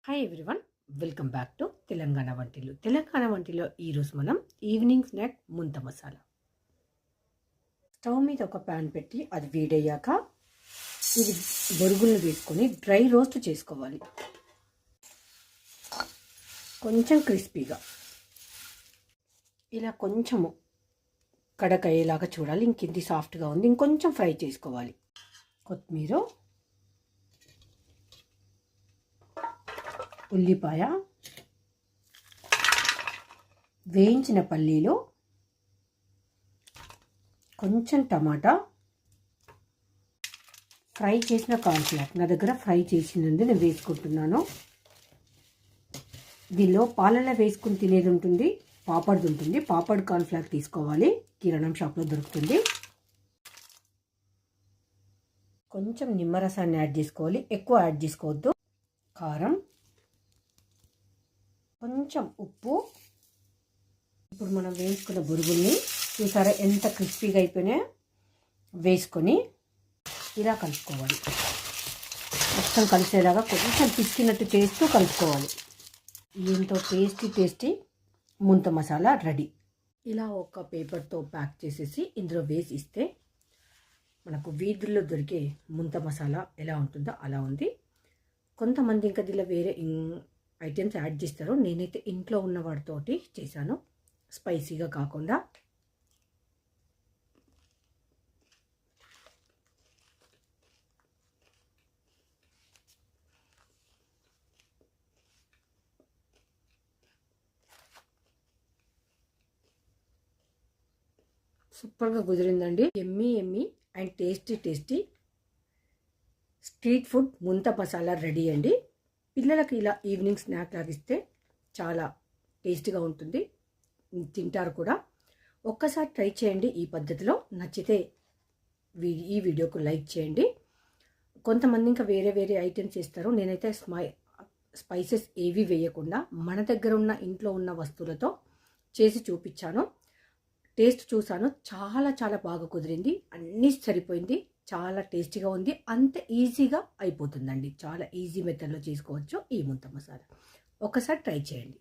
Hi everyone, welcome back to Telangana వంటిల్లు. తెలంగాణ వంటిలో ఈరోజు మనం ఈవినింగ్ స్నాక్ ముంత మసాలా. స్టవ్ మీద ఒక ప్యాన్ పెట్టి అది వేడయ్యాక ఇది బొరుగులను వేసుకొని డ్రై రోస్ట్ చేసుకోవాలి. కొంచెం క్రిస్పీగా ఇలా కొంచెము కడకయ్యేలాగా చూడాలి. ఇంకింది సాఫ్ట్గా ఉంది, ఇంకొంచెం ఫ్రై చేసుకోవాలి. కొత్తిమీర, ఉల్లిపాయ, వేయించిన పల్లీలు, కొంచెం టమాటా, ఫ్రై చేసిన కార్న్ఫ్లవర్. నా దగ్గర ఫ్రై చేసినందు నేను వేసుకుంటున్నాను. దీనిలో పాలల్లో వేసుకుని తినేది ఉంటుంది, పాపడ్ది ఉంటుంది. పాపడ్ కార్న్ఫ్లవర్ తీసుకోవాలి, కిరాణం షాప్లో దొరుకుతుంది. కొంచెం నిమ్మరసాన్ని యాడ్ చేసుకోవాలి, ఎక్కువ యాడ్ చేసుకోవద్దు. కారం, కొంచెం ఉప్పు. ఇప్పుడు మనం వేసుకున్న బురుగుల్ని చూసారా ఎంత క్రిస్పీగా అయిపోయినా వేసుకొని ఇలా కలుపుకోవాలి. మొత్తం కలిసేలాగా కొంచెం పిసికినట్టు చేస్తూ కలుపుకోవాలి. ఎంతో టేస్టీ ముంత మసాలా రెడీ. ఇలా ఒక పేపర్తో ప్యాక్ చేసేసి ఇందులో వేసి ఇస్తే మనకు వీధుల్లో దొరికే ముంత మసాలా ఎలా ఉంటుందో అలా ఉంది. కొంతమంది ఇంకా దీనిలో వేరే ఐటమ్స్ యాడ్ చేస్తారు. నేనైతే ఇంట్లో ఉన్న వాటితోటి చేశాను, స్పైసీగా కాకుండా. సూపర్గా కుదిరిందండి. Yummy and tasty street food munta masala ready అండి. పిల్లలకి ఇలా ఈవినింగ్ స్నాక్ లాగిస్తే చాలా టేస్టీగా ఉంటుంది, తింటారు కూడా. ఒక్కసారి ట్రై చేయండి ఈ పద్ధతిలో. నచ్చితే ఈ వీడియోకు లైక్ చేయండి. కొంతమంది ఇంకా వేరే ఐటమ్స్ చేస్తారు. నేనైతే స్పైసెస్ ఏవి వేయకుండా మన దగ్గర ఉన్న ఇంట్లో ఉన్న వస్తువులతో చేసి చూపించాను. టేస్ట్ చూసాను, చాలా బాగా కుదిరింది. అన్నీ సరిపోయింది, చాలా టేస్టీగా ఉంది. అంత ఈజీగా అయిపోతుందండి. చాలా ఈజీ మెథడ్లో చేసుకోవచ్చు ఈ ముంత మసాలా. ఒకసారి ట్రై చేయండి.